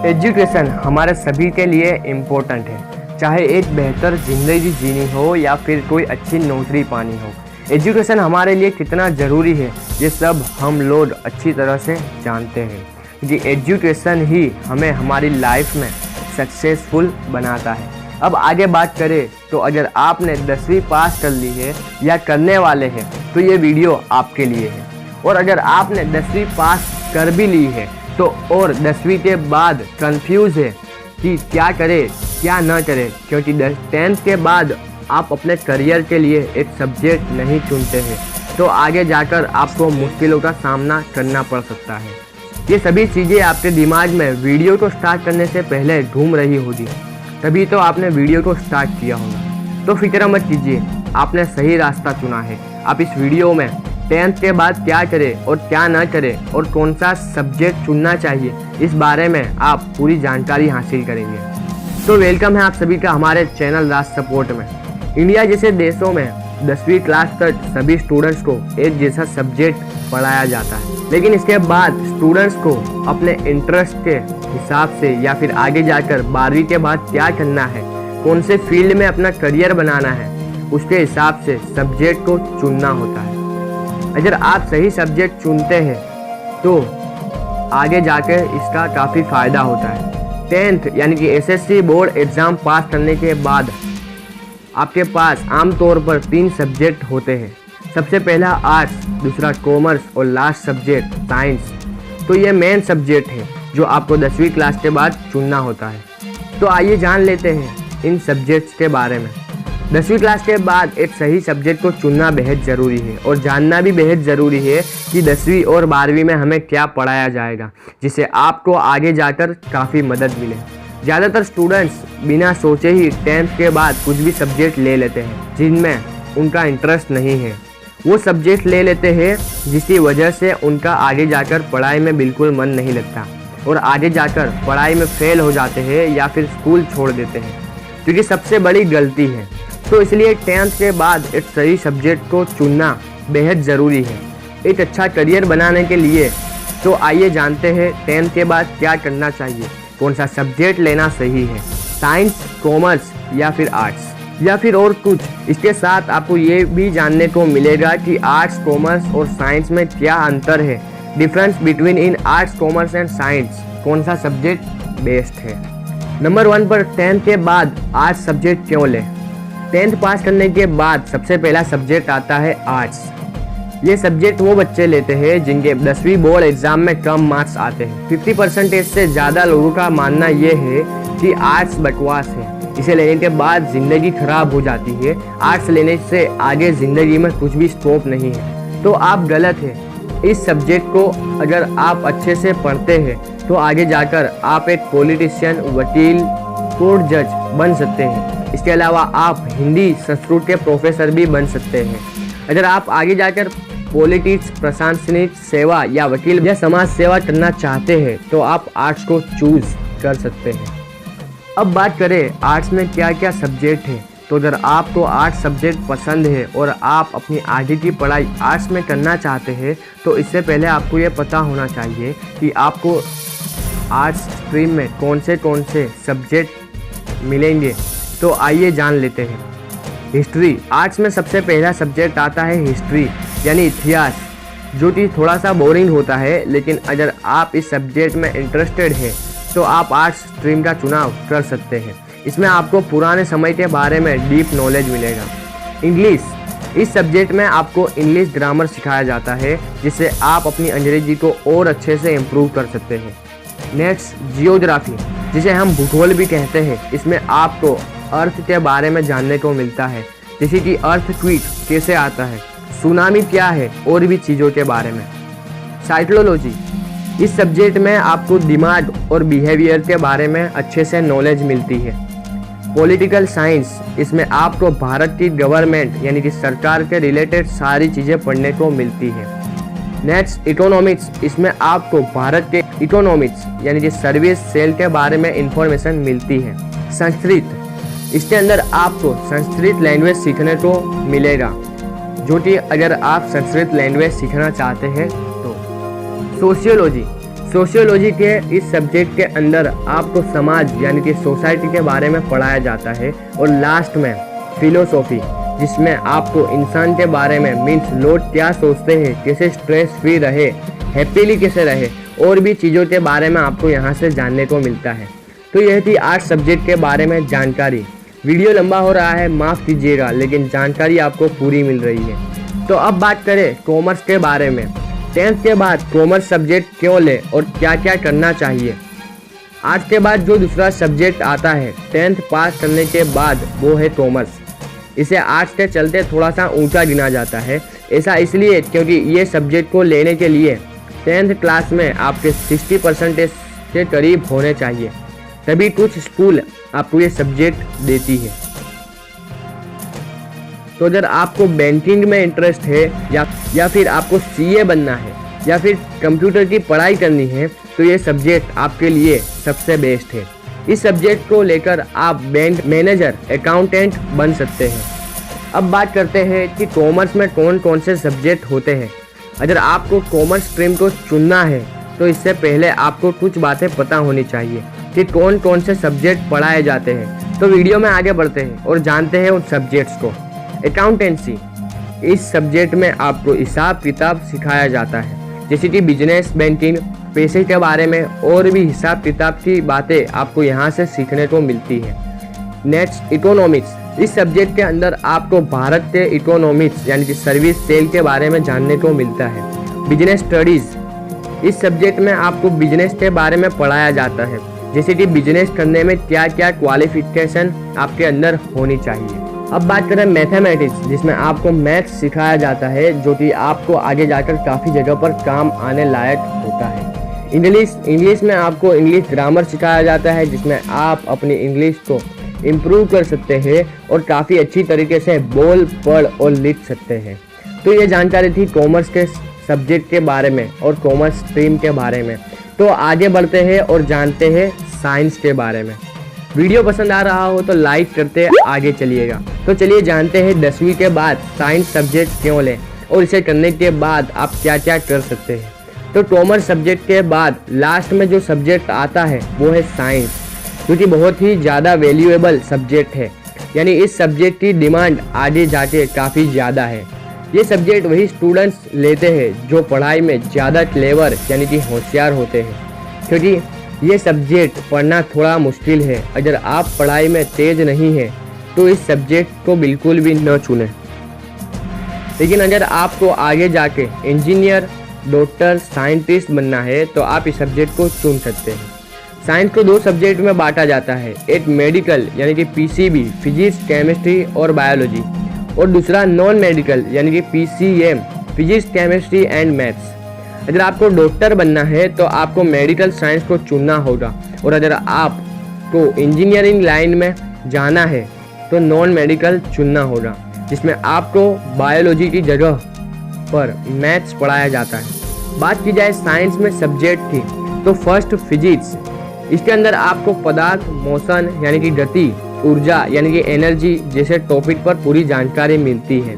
Education हमारे सभी के लिए इम्पोर्टेंट है, चाहे एक बेहतर ज़िंदगी जीनी हो या फिर कोई अच्छी नौकरी पानी हो। एजुकेशन हमारे लिए कितना ज़रूरी है ये सब हम लोग अच्छी तरह से जानते हैं, क्योंकि एजुकेशन ही हमें हमारी लाइफ में सक्सेसफुल बनाता है। अब आगे बात करें तो अगर आपने 10वीं पास कर ली है या करने वाले हैं तो ये वीडियो आपके लिए है। और अगर आपने 10वीं पास कर भी ली है तो और 10वीं के बाद कंफ्यूज है कि क्या करें क्या ना करें, क्योंकि 10th के बाद आप अपने करियर के लिए एक सब्जेक्ट नहीं चुनते हैं तो आगे जाकर आपको मुश्किलों का सामना करना पड़ सकता है। ये सभी चीज़ें आपके दिमाग में वीडियो को स्टार्ट करने से पहले घूम रही होगी, तभी तो आपने वीडियो को स्टार्ट किया होगा। तो फिक्र मत कीजिए, आपने सही रास्ता चुना है। आप इस वीडियो में 10th के बाद क्या करें और क्या ना करें और कौन सा सब्जेक्ट चुनना चाहिए, इस बारे में आप पूरी जानकारी हासिल करेंगे। तो वेलकम है आप सभी का हमारे चैनल राज सपोर्ट में। इंडिया जैसे देशों में 10वीं क्लास तक सभी स्टूडेंट्स को एक जैसा सब्जेक्ट पढ़ाया जाता है, लेकिन इसके बाद स्टूडेंट्स को अपने इंटरेस्ट के हिसाब से या फिर आगे जाकर 12वीं के बाद क्या करना है, कौन से फील्ड में अपना करियर बनाना है, उसके हिसाब से सब्जेक्ट को चुनना होता है। अगर आप सही सब्जेक्ट चुनते हैं तो आगे जाकर इसका काफ़ी फ़ायदा होता है। 10th यानी कि एसएससी बोर्ड एग्ज़ाम पास करने के बाद आपके पास आमतौर पर 3 सब्जेक्ट होते हैं। सबसे पहला आर्ट्स, दूसरा कॉमर्स और लास्ट सब्जेक्ट साइंस। तो ये मेन सब्जेक्ट है जो आपको 10वीं क्लास के बाद चुनना होता है। तो आइए जान लेते हैं इन सब्जेक्ट्स के बारे में। 10वीं क्लास के बाद एक सही सब्जेक्ट को चुनना बेहद ज़रूरी है और जानना भी बेहद ज़रूरी है कि 10वीं और 12वीं में हमें क्या पढ़ाया जाएगा, जिससे आपको आगे जाकर काफ़ी मदद मिले। ज़्यादातर स्टूडेंट्स बिना सोचे ही 10th के बाद कुछ भी सब्जेक्ट ले लेते हैं जिनमें उनका इंटरेस्ट नहीं है। वो सब्जेक्ट ले लेते हैं जिसकी वजह से उनका आगे जाकर पढ़ाई में बिल्कुल मन नहीं लगता और आगे जाकर पढ़ाई में फेल हो जाते हैं या फिर स्कूल छोड़ देते हैं, क्योंकि सबसे बड़ी गलती है। तो इसलिए 10th के बाद एक सही सब्जेक्ट को चुनना बेहद ज़रूरी है एक अच्छा करियर बनाने के लिए। तो आइए जानते हैं 10th के बाद क्या करना चाहिए, कौन सा सब्जेक्ट लेना सही है, साइंस, कॉमर्स या फिर आर्ट्स या फिर और कुछ। इसके साथ आपको ये भी जानने को मिलेगा कि आर्ट्स, कॉमर्स और साइंस में क्या अंतर है, difference between in arts, commerce and science, कौन सा सब्जेक्ट बेस्ट है। नंबर 1 पर 10th के बाद आर्ट्स सब्जेक्ट क्यों लें। 10th पास करने के बाद सबसे पहला सब्जेक्ट आता है आर्ट्स। ये सब्जेक्ट वो बच्चे लेते हैं जिनके 10वीं बोर्ड एग्जाम में कम मार्क्स आते हैं। 50% से ज़्यादा लोगों का मानना ये है कि आर्ट्स बकवास है, इसे लेने के बाद ज़िंदगी खराब हो जाती है, आर्ट्स लेने से आगे ज़िंदगी में कुछ भी स्कोप नहीं है। तो आप गलत हैं। इस सब्जेक्ट को अगर आप अच्छे से पढ़ते हैं तो आगे जाकर आप एक पॉलिटिशियन, वकील, कोर्ट जज बन सकते हैं। इसके अलावा आप हिंदी, संस्कृत के प्रोफेसर भी बन सकते हैं। अगर आप आगे जाकर पॉलिटिक्स, प्रशासनिक सेवा या वकील या समाज सेवा करना चाहते हैं तो आप आर्ट्स को चूज कर सकते हैं। अब बात करें आर्ट्स में क्या क्या सब्जेक्ट है। तो अगर आपको आर्ट्स सब्जेक्ट पसंद है और आप अपनी आगे की पढ़ाई आर्ट्स में करना चाहते हैं तो इससे पहले आपको ये पता होना चाहिए कि आपको आर्ट्स स्ट्रीम में कौन से सब्जेक्ट मिलेंगे। तो आइए जान लेते हैं। हिस्ट्री, आर्ट्स में सबसे पहला सब्जेक्ट आता है हिस्ट्री यानी इतिहास, जो कि थोड़ा सा बोरिंग होता है, लेकिन अगर आप इस सब्जेक्ट में इंटरेस्टेड हैं तो आप आर्ट्स स्ट्रीम का चुनाव कर सकते हैं। इसमें आपको पुराने समय के बारे में डीप नॉलेज मिलेगा। इंग्लिश, इस सब्जेक्ट में आपको इंग्लिश ग्रामर सिखाया जाता है जिससे आप अपनी अंग्रेजी को और अच्छे से इम्प्रूव कर सकते हैं। नेक्स्ट, जियोग्राफी, जिसे हम भूगोल भी कहते हैं। इसमें आपको अर्थ के बारे में जानने को मिलता है, जैसे कि अर्थक्वेक कैसे आता है, सुनामी क्या है और भी चीज़ों के बारे में। साइकोलॉजी, इस सब्जेक्ट में आपको दिमाग और बिहेवियर के बारे में अच्छे से नॉलेज मिलती है। पॉलिटिकल साइंस, इसमें आपको भारत की गवर्नमेंट यानी कि सरकार के रिलेटेड सारी चीज़ें पढ़ने को मिलती है। नेक्स्ट, इकोनॉमिक्स, इसमें आपको भारत के इकोनॉमिक्स यानी कि सर्विस सेल के बारे में इंफॉर्मेशन मिलती है। संस्कृत, इसके अंदर आपको संस्कृत लैंग्वेज सीखने को मिलेगा, जो कि अगर आप संस्कृत लैंग्वेज सीखना चाहते हैं तो। सोशियोलॉजी, सोशियोलॉजी के इस सब्जेक्ट के अंदर आपको समाज यानी कि सोसाइटी के बारे में पढ़ाया जाता है। और लास्ट में फिलोसॉफी, जिसमें आपको इंसान के बारे में मीन्स लोग क्या सोचते हैं, कैसे स्ट्रेस फ्री रहे, हैप्पीली कैसे रहे, और भी चीज़ों के बारे में आपको यहाँ से जानने को मिलता है। तो यह थी आर्ट्स सब्जेक्ट के बारे में जानकारी। वीडियो लंबा हो रहा है, माफ़ कीजिएगा, लेकिन जानकारी आपको पूरी मिल रही है। तो अब बात करें कॉमर्स के बारे में। 10th के बाद कॉमर्स सब्जेक्ट क्यों ले और क्या क्या करना चाहिए। आर्ट्स के बाद जो दूसरा सब्जेक्ट आता है 10th पास करने के बाद, वो है कॉमर्स। इसे आर्ट्स के चलते थोड़ा सा ऊंचा गिना जाता है। ऐसा इसलिए क्योंकि ये सब्जेक्ट को लेने के लिए 10th क्लास में आपके 60% के करीब होने चाहिए, तभी कुछ स्कूल आपको ये सब्जेक्ट देती है। तो अगर आपको बैंकिंग में इंटरेस्ट है या फिर आपको सीए बनना है या फिर कंप्यूटर की पढ़ाई करनी है, तो ये सब्जेक्ट आपके लिए सबसे बेस्ट है। इस सब्जेक्ट को लेकर आप बैंक मैनेजर, अकाउंटेंट बन सकते हैं। अब बात करते हैं कि कॉमर्स में कौन कौन से सब्जेक्ट होते हैं। अगर आपको कॉमर्स स्ट्रीम को चुनना है तो इससे पहले आपको कुछ बातें पता होनी चाहिए कि कौन कौन से सब्जेक्ट पढ़ाए जाते हैं। तो वीडियो में आगे बढ़ते हैं और जानते हैं उन सब्जेक्ट्स को। अकाउंटेंसी, इस सब्जेक्ट में आपको हिसाब किताब सिखाया जाता है, जैसे कि बिजनेस, बैंकिंग, पैसे के बारे में और भी हिसाब किताब की बातें आपको यहाँ से सीखने को मिलती है। Next, economics. इस सब्जेक्ट के अंदर आपको भारत के इकोनॉमिक्स यानी कि सर्विस सेल के बारे में जानने को मिलता है। बिजनेस स्टडीज़, इस सब्जेक्ट में आपको बिजनेस के बारे में पढ़ाया जाता है, जैसे कि बिजनेस करने में क्या क्या क्वालिफिकेशन आपके अंदर होनी चाहिए। अब बात करें मैथमेटिक्स, जिसमें आपको मैथ्स सिखाया जाता है, जो कि आपको आगे जाकर काफ़ी जगह पर काम आने लायक होता है। इंग्लिश में आपको इंग्लिश ग्रामर सिखाया जाता है, जिसमें आप अपनी इंग्लिश को इम्प्रूव कर सकते हैं और काफ़ी अच्छी तरीके से बोल, पढ़ और लिख सकते हैं। तो ये जानकारी थी कॉमर्स के सब्जेक्ट के बारे में और कॉमर्स स्ट्रीम के बारे में। तो आगे बढ़ते हैं और जानते हैं साइंस के बारे में। वीडियो पसंद आ रहा हो तो लाइक करते आगे चलिएगा। तो चलिए जानते हैं 10वीं के बाद साइंस सब्जेक्ट क्यों लें और इसे करने के बाद आप क्या क्या कर सकते हैं। तो कॉमर्स सब्जेक्ट के बाद लास्ट में जो सब्जेक्ट आता है वो है साइंस, जो कि बहुत ही ज़्यादा वैल्यूएबल सब्जेक्ट है। यानी इस सब्जेक्ट की डिमांड आगे जाके काफ़ी ज़्यादा है। ये सब्जेक्ट वही स्टूडेंट्स लेते हैं जो पढ़ाई में ज़्यादा क्लेवर यानी कि होशियार होते हैं, क्योंकि ये सब्जेक्ट पढ़ना थोड़ा मुश्किल है। अगर आप पढ़ाई में तेज नहीं हैं तो इस सब्जेक्ट को बिल्कुल भी न चुनें। लेकिन अगर आपको आगे जाके इंजीनियर, डॉक्टर, साइंटिस्ट बनना है तो आप इस सब्जेक्ट को चुन सकते हैं। साइंस को 2 सब्जेक्ट में बांटा जाता है, एक मेडिकल यानी कि पीसीबी, फिजिक्स, केमिस्ट्री और बायोलॉजी, और दूसरा नॉन मेडिकल यानी कि PCM, physics, chemistry and maths. अगर आपको डॉक्टर बनना है तो आपको मेडिकल साइंस को चुनना होगा, और अगर आपको इंजीनियरिंग लाइन में जाना है तो नॉन मेडिकल चुनना होगा, जिसमें आपको बायोलॉजी की जगह पर मैथ्स पढ़ाया जाता है। बात की जाए साइंस में सब्जेक्ट की, तो फर्स्ट फिजिक्स। इसके अंदर आपको पदार्थ, मोशन यानी कि गति, ऊर्जा यानी कि एनर्जी जैसे टॉपिक पर पूरी जानकारी मिलती है।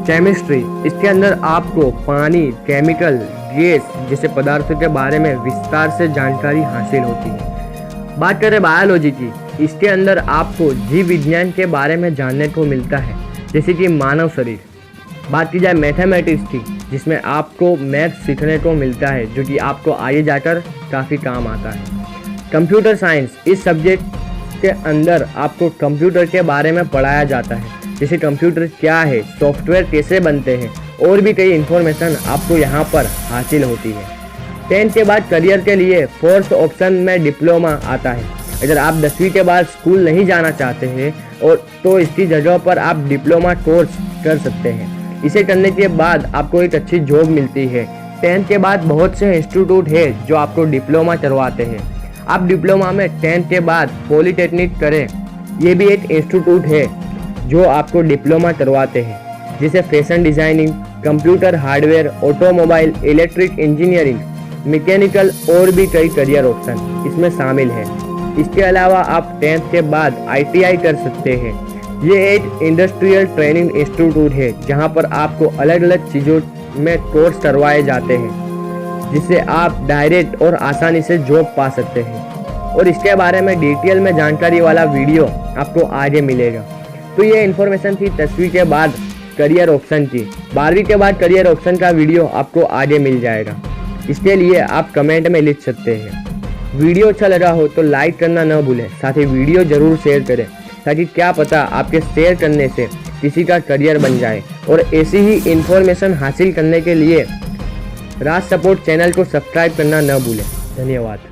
केमिस्ट्री, इसके अंदर आपको पानी, केमिकल, गैस जैसे पदार्थों के बारे में विस्तार से जानकारी हासिल होती है। बात करें बायोलॉजी की, इसके अंदर आपको जीव विज्ञान के बारे में जानने को मिलता है, जैसे कि मानव शरीर। बात की जाए मैथमेटिक्स की, जिसमें आपको मैथ सीखने को मिलता है, जो कि आपको आगे जाकर काफ़ी काम आता है। कंप्यूटर साइंस, इस सब्जेक्ट के अंदर आपको कंप्यूटर के बारे में पढ़ाया जाता है, जैसे कंप्यूटर क्या है, सॉफ्टवेयर कैसे बनते हैं, और भी कई इन्फॉर्मेशन आपको यहाँ पर हासिल होती है। 10th के बाद करियर के लिए 4th ऑप्शन में डिप्लोमा आता है। अगर आप 10वीं के बाद स्कूल नहीं जाना चाहते हैं और तो इसकी जगह पर आप डिप्लोमा कोर्स कर सकते हैं। इसे करने के बाद आपको एक अच्छी जॉब मिलती है। 10th के बाद बहुत से इंस्टीट्यूट है जो आपको डिप्लोमा करवाते हैं। आप डिप्लोमा में 10th के बाद पॉलीटेक्निक करें, ये भी एक इंस्टीट्यूट है जो आपको डिप्लोमा करवाते हैं, जैसे fashion designing, computer hardware, automobile, electric engineering, mechanical और भी कई करियर ऑप्शन इसमें शामिल है। इसके अलावा आप 10th के बाद ITI कर सकते हैं। ये एक इंडस्ट्रियल ट्रेनिंग इंस्टीट्यूट है जहां पर आपको अलग अलग चीज़ों में कोर्स करवाए जाते हैं। जिससे आप डायरेक्ट और आसानी से जॉब पा सकते हैं। और इसके बारे में डिटेल में जानकारी वाला वीडियो आपको आगे मिलेगा। तो ये इन्फॉर्मेशन थी 10वीं के बाद करियर ऑप्शन की। 12वीं के बाद करियर ऑप्शन का वीडियो आपको आगे मिल जाएगा। इसके लिए आप कमेंट में लिख सकते हैं। वीडियो अच्छा लगा हो तो लाइक करना न भूलें, साथ ही वीडियो ज़रूर शेयर करें ताकि क्या पता आपके शेयर करने से किसी का करियर बन जाए। और ऐसी ही इन्फॉर्मेशन हासिल करने के लिए राज सपोर्ट चैनल को सब्सक्राइब करना न भूलें। धन्यवाद।